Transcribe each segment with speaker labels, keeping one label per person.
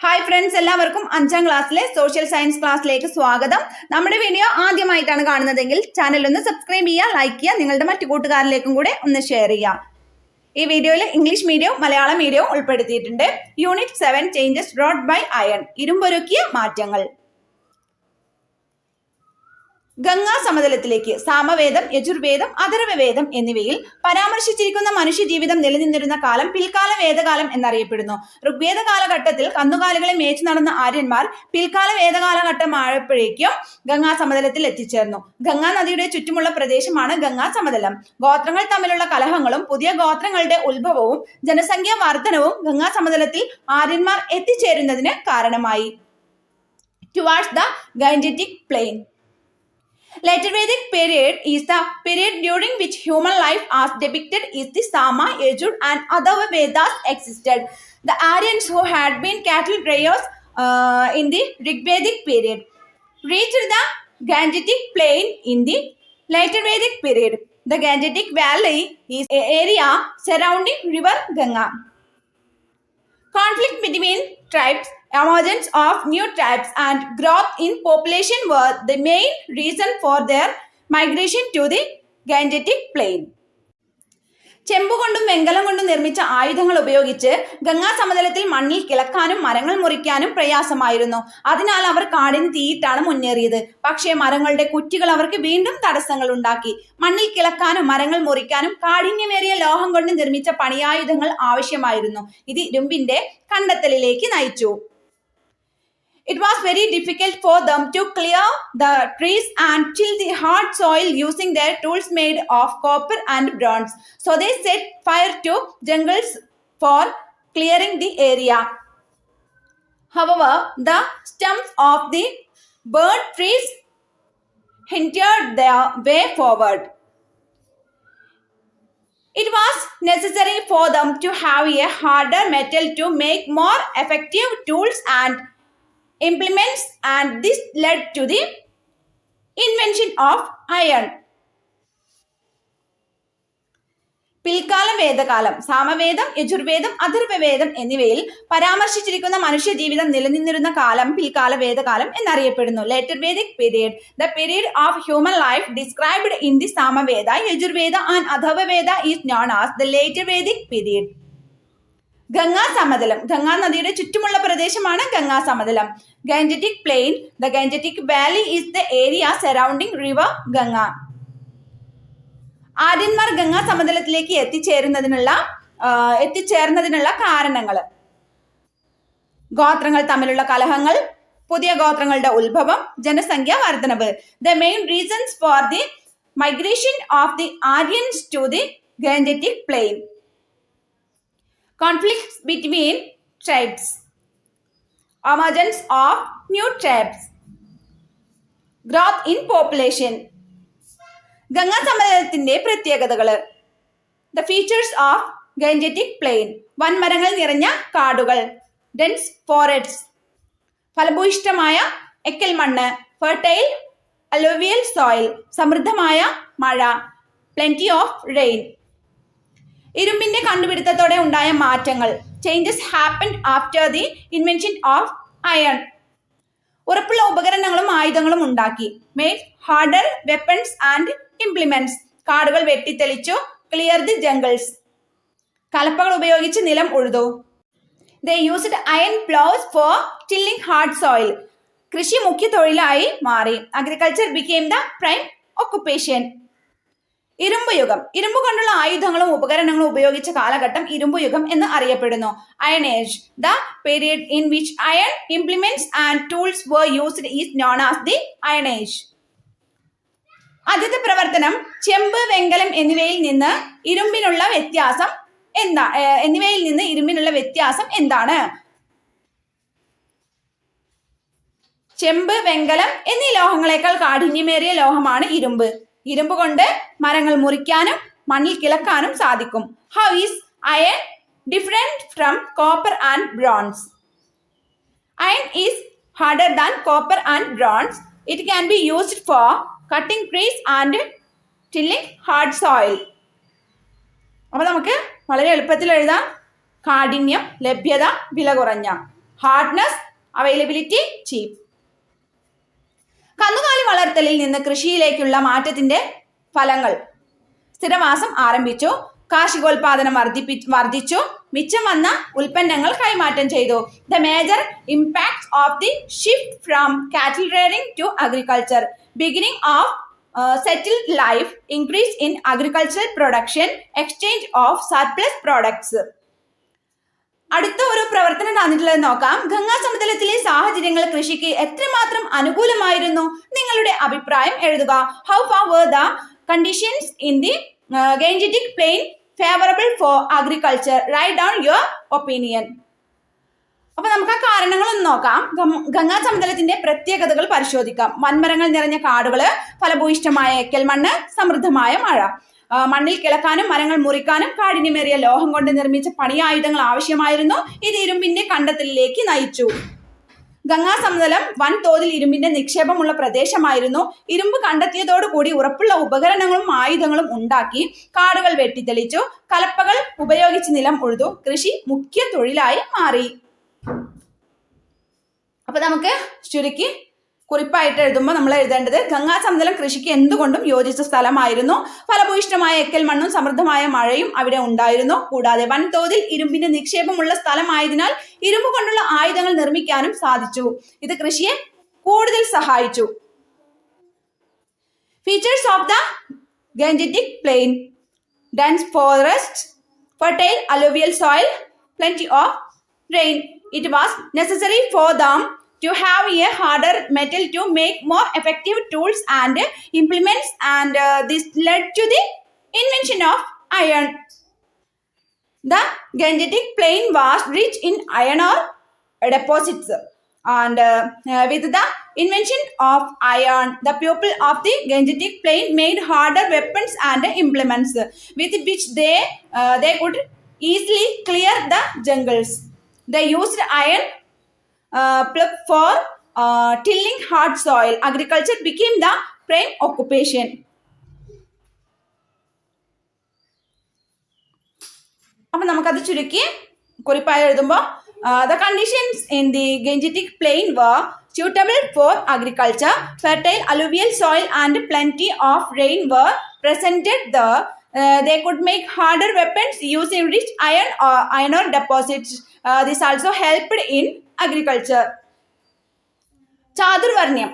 Speaker 1: Hi friends, എല്ലാവർക്കും 5ാം ക്ലാസ്സിലെ social science ക്ലാസ്സിലേക്ക് സ്വാഗതം. നമ്മുടെ വീഡിയോ ആദ്യമായിട്ടാണ് കാണുന്നതെങ്കിൽ ചാനൽ ഒന്ന് സബ്സ്ക്രൈബ് ചെയ്യുക, ലൈക്ക് ചെയ്യുക, നിങ്ങളുടെ മറ്റു കൂട്ടുകാരിലേക്കും കൂടെ ഒന്ന് ഷെയർ ചെയ്യുക. ഈ വീഡിയോയിൽ ഇംഗ്ലീഷ് മീഡിയവും മലയാളം മീഡിയവും ഉൾപ്പെടുത്തിയിട്ടുണ്ട്. Unit 7 changes brought by iron, ഇരുമ്പൊരുക്കിയ മാറ്റങ്ങൾ. ഗംഗാ സമതലത്തിലേക്ക് സാമവേദം, യജുർവേദം, അഥർവവേദം എന്നിവയിൽ പരാമർശിച്ചിരിക്കുന്ന മനുഷ്യജീവിതം നിലനിന്നിരുന്ന കാലം പിൽക്കാല വേദകാലം എന്നറിയപ്പെടുന്നു. ഋഗ്വേദ കാലഘട്ടത്തിൽ കന്നുകാലികളെ മേച്ചു നടന്ന ആര്യന്മാർ പിൽക്കാല വേദകാലഘട്ടമായപ്പോഴേക്കും ഗംഗാ സമതലത്തിൽ എത്തിച്ചേർന്നു. ഗംഗാ നദിയുടെ ചുറ്റുമുള്ള പ്രദേശമാണ് ഗംഗാ സമതലം. ഗോത്രങ്ങൾ തമ്മിലുള്ള കലഹങ്ങളും പുതിയ ഗോത്രങ്ങളുടെ ഉത്ഭവവും ജനസംഖ്യാ വർധനവും ഗംഗാ സമതലത്തിൽ ആര്യന്മാർ എത്തിച്ചേരുന്നതിന് കാരണമായി. Towards the Gangetic Plain. Later Vedic period is the period during which human life as depicted is the Sama, Yajur and other Vedas existed. The Aryans who had been cattle raiders in the Rigvedic period reached the Gangetic Plain in the later Vedic period. The Gangetic Valley is an area surrounding river Ganga. Conflict between tribes, emergence of new tribes and growth in population were the main reason for their migration to the Gangetic Plain. ചെമ്പുകൊണ്ടും വെങ്കലം കൊണ്ടും നിർമ്മിച്ച ആയുധങ്ങൾ ഉപയോഗിച്ച് ഗംഗാ സമതലത്തിൽ മണ്ണിൽ കിളക്കാനും മരങ്ങൾ മുറിക്കാനും പ്രയാസമായിരുന്നു. അതിനാൽ അവർ കാടിന് തീയിട്ടാണ് മുന്നേറിയത്. പക്ഷേ മരങ്ങളുടെ കുറ്റികൾ അവർക്ക് വീണ്ടും തടസ്സങ്ങൾ ഉണ്ടാക്കി. മണ്ണിൽ കിളക്കാനും മരങ്ങൾ മുറിക്കാനും കാഠിന്യമേറിയ ലോഹം കൊണ്ട് നിർമ്മിച്ച പണിയായുധങ്ങൾ ആവശ്യമായിരുന്നു. ഇത് ഇരുമ്പിന്റെ കണ്ടെത്തലിലേക്ക് നയിച്ചു. It was very difficult for them to clear the trees and till the hard soil using their tools made of copper and bronze. So they set fire to jungles for clearing the area. However, the stems of the burnt trees hindered their way forward. It was necessary for them to have a harder metal to make more effective tools and implements, and this led to the invention of iron. പിൽക്കാല വേദകാലം സാമവേദം, യജുർവേദം, അഥർവവേദം എന്നിവയിൽ പരാമർശിച്ചിരിക്കുന്ന മനുഷ്യജീവിതം നിലനിന്നിരുന്ന കാലം പിൽക്കാല വേദകാലം എന്നറിയപ്പെടുന്നു. Later Vedic period, the period of human life described in the Samaveda, Yajurveda and Atharvaveda is known as the later Vedic period. Ganga സമതലം, ഗംഗാ നദിയുടെ ചുറ്റുമുള്ള പ്രദേശമാണ് ഗംഗാ സമതലം. Gangetic plain, the Gangetic valley is the area surrounding river Ganga. ആര്യന്മാർ ഗംഗാ സമതലത്തിലേക്ക് എത്തിച്ചേർന്നതിനുള്ള കാരണങ്ങൾ: ഗോത്രങ്ങൾ തമ്മിലുള്ള കലഹങ്ങൾ, പുതിയ ഗോത്രങ്ങളുടെ ഉത്ഭവം, ജനസംഖ്യ വർധനവ്. The main reasons for the migration of the Aryans to the Gangetic plain. Conflicts between tribes, emergence of new tribes, growth in population. Ganga സമതലത്തിന്റെ പ്രത്യേകതകൾ: the features of Gangetic plain, വൻമരങ്ങൾ നിറഞ്ഞ കാടുകൾ, ഡെൻസ് ഫോറസ്റ്റ്സ്, ഫലഭൂയിഷ്ഠമായ എക്കൽ മണ്ണ്, ഫെർട്ടൈൽ അലോവിയൽ സോയിൽ, സമൃദ്ധമായ മഴ, plenty of rain. ഇരുമ്പിന്റെ കണ്ടുപിടുത്തത്തോടെ ഉണ്ടായ മാറ്റങ്ങൾ, changes happened after the invention of iron. ഉറപ്പുള്ള ഉപകരണങ്ങളും ആയുധങ്ങളും ഉണ്ടാക്കി. Made harder weapons and implements. കാടുകൾ വെട്ടിത്തെളിച്ചു. Clear the jungles. കലപ്പകൾ ഉപയോഗിച്ച് നിലം ഉഴുതു. They used iron ploughs for tilling hard soil. കൃഷി മുഖ്യ തൊഴിലായി മാറി. Agriculture became the prime occupation. ഇരുമ്പുയുഗം, ഇരുമ്പ് കൊണ്ടുള്ള ആയുധങ്ങളും ഉപകരണങ്ങളും ഉപയോഗിച്ച കാലഘട്ടം ഇരുമ്പുയുഗം എന്ന് അറിയപ്പെടുന്നു. Iron age, the period in which iron implements and tools were used is known as the iron age. ആദ്യത്തെ പ്രവർത്തനം: ചെമ്പ്, വെങ്കലം എന്നിവയിൽ നിന്ന് ഇരുമ്പിനുള്ള വ്യത്യാസം എന്താണ്? ചെമ്പ്, വെങ്കലം എന്നീ ലോഹങ്ങളെക്കാൾ കാഠിന്യമേറിയ ലോഹമാണ് ഇരുമ്പ്. ഇരുമ്പ് കൊണ്ട് മരങ്ങൾ മുറിക്കാനും മണ്ണിൽ കിളക്കാനും സാധിക്കും. How is iron different from copper and bronze? Iron is harder than copper and bronze. It can be used for cutting trees and tilling hard soil. അപ്പോൾ നമുക്ക് വളരെ എളുപ്പത്തിൽ എഴുതാം: കാഠിന്യം, ലഭ്യത, വില കുറഞ്ഞ. ഹാർഡ്നെസ്, അവൈലബിലിറ്റി, ചീപ്പ്. കന്നുകാലി വളർത്തലിൽ നിന്ന് കൃഷിയിലേക്കുള്ള മാറ്റത്തിന്റെ ഫലങ്ങൾ. സ്ഥിരവാസം ആരംഭിച്ചു, കാർഷികോൽപാദനം വർദ്ധിച്ചു, മിച്ചം വന്ന ഉൽപ്പന്നങ്ങൾ കൈമാറ്റം ചെയ്തു. The major impacts of the shift from cattle rearing to agriculture. Beginning of settled life, increase in agricultural production, exchange of surplus products. അടുത്ത ഒരു പ്രവർത്തനം തന്നിട്ടുള്ളത് നോക്കാം. ഗംഗാ സമതലത്തിലെ സാഹചര്യങ്ങൾ കൃഷിക്ക് എത്രമാത്രം അനുകൂലമായിരുന്നു? നിങ്ങളുടെ അഭിപ്രായം എഴുതുക. How far were the conditions in the Gangetic plain favourable for agriculture? Write down your opinion. അപ്പൊ നമുക്ക് ആ കാരണങ്ങളൊന്ന് നോക്കാം. ഗംഗാ സമതലത്തിന്റെ പ്രത്യേകതകൾ പരിശോധിക്കാം. വൻമരങ്ങൾ നിറഞ്ഞ കാടുകള്, ഫലഭൂയിഷ്ഠമായ എക്കൽ മണ്ണ്, സമൃദ്ധമായ മഴ. മണ്ണിൽ കിളക്കാനും മരങ്ങൾ മുറിക്കാനും കാഠിന്യമേറിയ ലോഹം കൊണ്ട് നിർമ്മിച്ച പണിയായുധങ്ങൾ ആവശ്യമായിരുന്നു. ഇത് ഇരുമ്പിന്റെ കണ്ടെത്തലിലേക്ക് നയിച്ചു. ഗംഗാ സമതലം വൻതോതിൽ ഇരുമ്പിന്റെ നിക്ഷേപമുള്ള പ്രദേശമായിരുന്നു. ഇരുമ്പ് കണ്ടെത്തിയതോടുകൂടി ഉറപ്പുള്ള ഉപകരണങ്ങളും ആയുധങ്ങളും ഉണ്ടാക്കി. കാടുകൾ വെട്ടിത്തെളിച്ചു, കലപ്പകൾ ഉപയോഗിച്ച് നിലം ഉഴുതു. കൃഷി മുഖ്യ തൊഴിലായി മാറി. അപ്പൊ നമുക്ക് ചുരുക്കി കുറിപ്പായിട്ട് എഴുതുമ്പോൾ നമ്മൾ എഴുതേണ്ടത് ഗംഗാ സമതലം കൃഷിക്ക് എന്തുകൊണ്ടും യോജിച്ച സ്ഥലമായിരുന്നു. ഫലഭൂയിഷ്ഠമായ എക്കൽ മണ്ണും സമൃദ്ധമായ മഴയും അവിടെ ഉണ്ടായിരുന്നു. കൂടാതെ വൻതോതിൽ ഇരുമ്പിന്റെ നിക്ഷേപമുള്ള സ്ഥലമായതിനാൽ ഇരുമ്പ് കൊണ്ടുള്ള ആയുധങ്ങൾ നിർമ്മിക്കാനും സാധിച്ചു. ഇത് കൃഷിയെ കൂടുതൽ സഹായിച്ചു. Features of the Gangetic plain. Dense forest, fertile alluvial soil, plenty of rain. It was necessary for them to have a harder metal to make more effective tools and implements, and this led to the invention of iron. The Gangetic Plain was rich in iron ore deposits, and with the invention of iron, the people of the Gangetic Plain made harder weapons and implements with which they could easily clear the jungles. They used iron plug for tilling hard soil. Agriculture became the prime occupation. അപ്പൊ നമുക്കത് ചുരുക്കി കുറിപ്പായി എഴുതുമ്പോൾ the conditions in the Gangetic Plain were suitable for agriculture. Fertile alluvial soil and plenty of rain were presented there. They could make harder weapons using rich iron ore deposits. This also helped in agriculture. ചാതുർവർണ്ണ്യം.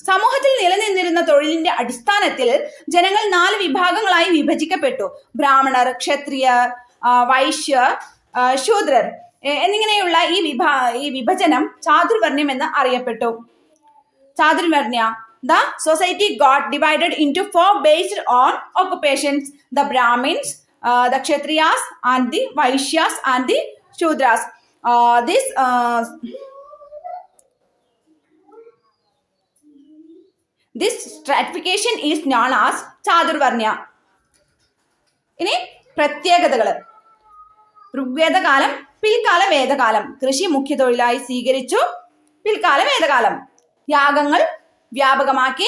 Speaker 1: സമൂഹത്തിൽ നിലനിന്നിരുന്ന തൊഴിലിന്റെ അടിസ്ഥാനത്തിൽ ജനങ്ങൾ 4 വിഭാഗങ്ങളായി വിഭജിക്കപ്പെട്ടു. ബ്രാഹ്മണർ, ക്ഷത്രിയർ, വൈശ്യർ, ശൂദ്രർ എന്നിങ്ങനെയുള്ള ഈ വിഭജനം ചാതുർവർണ്ണ്യം എന്ന് അറിയപ്പെട്ടു. ചാതുർവർണ്ണ്യ. The society got divided into 4 based on occupations: the Brahmins, the Kshatriyas, and the Vaishyas, and the Shudras. This stratification is known as ചാതുർവർണ്ണ്യ. ഇനി പ്രത്യേകതകൾ. ഋഗ്വേദകാലം, പിൽക്കാല വേദകാലം. കൃഷി മുഖ്യ തൊഴിലായി സ്വീകരിച്ചു. പിൽക്കാല വേദകാലം. യാഗങ്ങൾ വ്യാപകമാക്കി.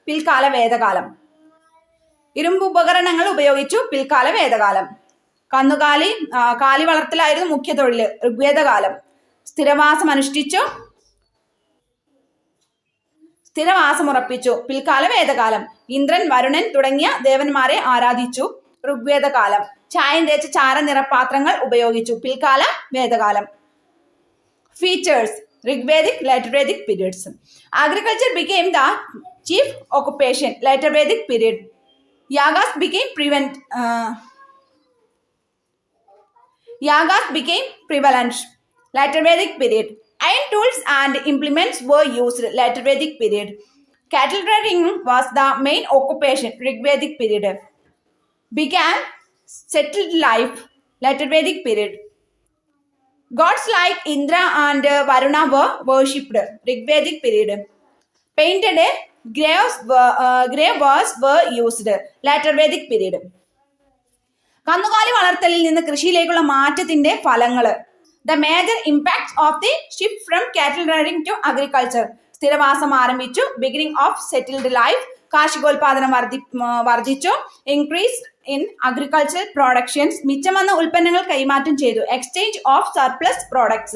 Speaker 1: പിൽക്കാല വേദകാലം. ഇരുമ്പ് ഉപകരണങ്ങൾ ഉപയോഗിച്ചു. പിൽക്കാല വേദകാലം. കാലി വളർത്തലായിരുന്നു മുഖ്യ തൊഴില്. ഋഗ്വേദകാലം. സ്ഥിരവാസം അനുഷ്ഠിച്ചു. സ്ഥിരവാസമുറപ്പിച്ചു. പിൽക്കാല വേദകാലം. ഇന്ദ്രൻ, വരുണൻ തുടങ്ങിയ ദേവന്മാരെ ആരാധിച്ചു. ഋഗ്വേദകാലം. ചായം തേച്ച ചാരനിറപാത്രങ്ങൾ ഉപയോഗിച്ചു. പിൽക്കാല വേദകാലം. Features. Rigvedic, later Vedic periods. Agriculture became the chief occupation. Later Vedic period. Yagas became prevalent. Later Vedic period. Iron tools and implements were used. Later Vedic period. Cattle rearing was the main occupation. Rigvedic period. Began settled life. Later Vedic period. Gods like Indra and Varuna were worshipped. Rigvedic period. Painted grave walls were used. Later Vedic period. കന്നുകാലി വളർത്തലിൽ നിന്ന് കൃഷിയിലേക്കുള്ള മാറ്റത്തിന്റെ ഫലങ്ങൾ. The major impacts of the shift from cattle rearing to agriculture. സ്ഥിരവാസം ആരംഭിച്ചു. Beginning of settled life. കാർഷികോൽപാദനം വർദ്ധിച്ചു. Increase in agricultural productions. മിച്ചം വന്ന ഉൽപ്പന്നങ്ങൾ കൈമാറ്റം ചെയ്തു. Exchange of surplus products.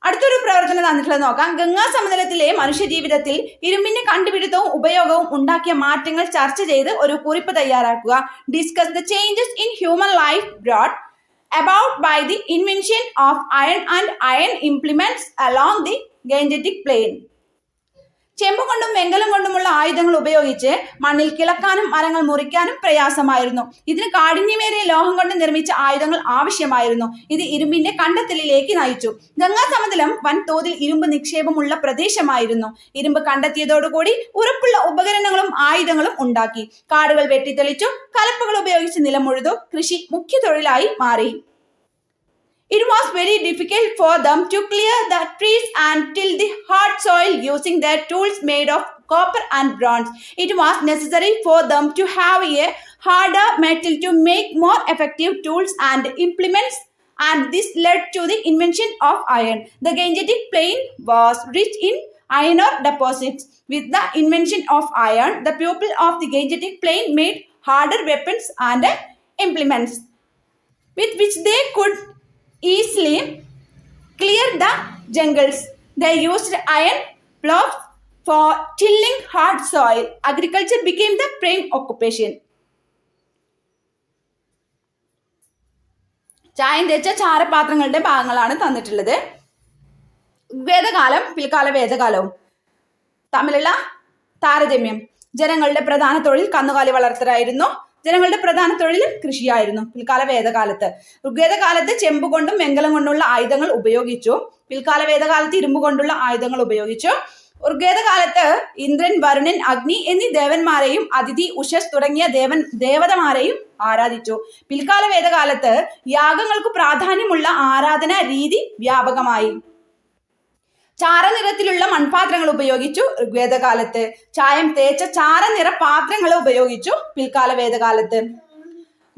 Speaker 1: അടുത്തൊരു പ്രവർത്തനം തന്നിട്ടുള്ളത് നോക്കാം. ഗംഗാ സമതലത്തിലെ മനുഷ്യജീവിതത്തിൽ ഇരുമ്പിന്റെ കണ്ടുപിടുത്തവും ഉപയോഗവും ഉണ്ടാക്കിയ മാറ്റങ്ങൾ ചർച്ച ചെയ്ത് ഒരു കുറിപ്പ് തയ്യാറാക്കുക. Discuss the changes in human life brought about by the invention of iron and iron implements along the Gangetic Plain. ചെമ്പ് കൊണ്ടും വെങ്കലം കൊണ്ടുമുള്ള ആയുധങ്ങൾ ഉപയോഗിച്ച് മണ്ണിൽ കിളക്കാനും മരങ്ങൾ മുറിക്കാനും പ്രയാസമായിരുന്നു. ഇതിന് കാഠിന്യമേറിയ ലോഹം കൊണ്ട് നിർമ്മിച്ച ആയുധങ്ങൾ ആവശ്യമായിരുന്നു. ഇത് ഇരുമ്പിന്റെ കണ്ടെത്തലിലേക്ക് നയിച്ചു. ഗംഗാ സമതലം വൻതോതിൽ ഇരുമ്പ് നിക്ഷേപമുള്ള പ്രദേശമായിരുന്നു. ഇരുമ്പ് കണ്ടെത്തിയതോടുകൂടി ഉറപ്പുള്ള ഉപകരണങ്ങളും ആയുധങ്ങളും ഉണ്ടാക്കി. കാടുകൾ വെട്ടിത്തെളിച്ചു, കലപ്പകൾ ഉപയോഗിച്ച് നിലമുഴുതു. കൃഷി മുഖ്യ തൊഴിലായി മാറി. It was very difficult for them to clear the trees and till the hard soil using their tools made of copper and bronze. It was necessary for them to have a harder metal to make more effective tools and implements, and this led to the invention of iron. The Gangetic Plain was rich in iron ore deposits. With the invention of iron, the people of the Gangetic Plain made harder weapons and implements with which they could easily clear the jungles. They used iron plows for tilling hard soil. Agriculture became the prime occupation. ചായം തേച്ച ചാരപാത്രങ്ങളുടെ ഭാഗങ്ങളാണ് തന്നിട്ടുള്ളത്. വേദകാലം പിൽക്കാല വേദകാലവും തമ്മിലുള്ള താരതമ്യം. ജനങ്ങളുടെ പ്രധാന തൊഴിൽ കന്നുകാലി വളർത്തലായിരുന്നു. ജനങ്ങളുടെ പ്രധാന തൊഴിൽ കൃഷിയായിരുന്നു പിൽക്കാല വേദകാലത്ത്. ഋഗ്വേദകാലത്ത് ചെമ്പ് കൊണ്ടും വെങ്കലം കൊണ്ടുള്ള ആയുധങ്ങൾ ഉപയോഗിച്ചു. പിൽക്കാല വേദകാലത്ത് ഇരുമ്പ് കൊണ്ടുള്ള ആയുധങ്ങൾ ഉപയോഗിച്ചു. ഋഗ്വേദകാലത്ത് ഇന്ദ്രൻ, വരുണൻ, അഗ്നി എന്നീ ദേവന്മാരെയും അതിഥി, ഉഷസ് തുടങ്ങിയ ദേവതമാരെയും ആരാധിച്ചു. പിൽക്കാല വേദകാലത്ത് യാഗങ്ങൾക്ക് പ്രാധാന്യമുള്ള ആരാധനാ രീതി വ്യാപകമായി. ചാരനിറത്തിലുള്ള മൺപാത്രങ്ങൾ ഉപയോഗിച്ചു ഋഗ്വേദകാലത്ത്. ചായം തേച്ച ചാരനിറ പാത്രങ്ങൾ ഉപയോഗിച്ചു പിൽക്കാല വേദകാലത്ത്.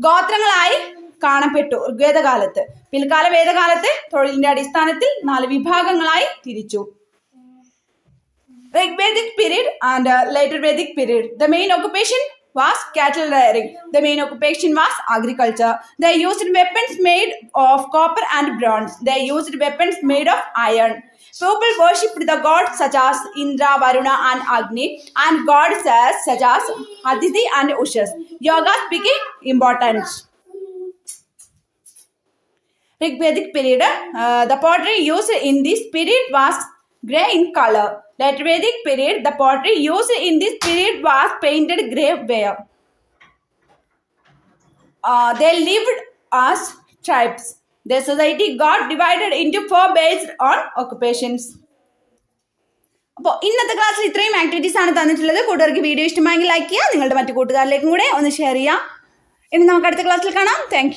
Speaker 1: ഗോത്രങ്ങളായി കാണപ്പെട്ടു ഋഗ്വേദകാലത്ത്. പിൽക്കാല വേദകാലത്ത് തൊഴിലിന്റെ അടിസ്ഥാനത്തിൽ 4 വിഭാഗങ്ങളായി തിരിച്ചു. Rigvedic period and later Vedic period. The main occupation was cattle rearing. The main occupation was agriculture. They used weapons made of copper and bronze. They used weapons made of iron. People worshipped the gods such as Indra, Varuna and Agni, and goddesses such as Aditi and Ushas. Yogas became important. Rigvedic period. The pottery used in this period was grey in color. Later Vedic period, the pottery used in this period was painted grey ware. They lived as tribes. Their society got divided into 4 based on occupations. അപ്പോൾ ഇന്നത്തെ ക്ലാസ്സിൽ ഇത്രയും activities ആണ് തന്നിട്ടുള്ളത്. കൂട്ടുകാർക്ക് video ഇഷ്ടമായെങ്കിൽ like ചെയ്യുക, നിങ്ങളുടെ മറ്റു കൂട്ടുകാരിലേക്കും കൂടെ ഒന്ന് ഷെയർ ചെയ്യുക. ഇനി നമുക്ക് അടുത്ത ക്ലാസ്സിൽ കാണാം. താങ്ക്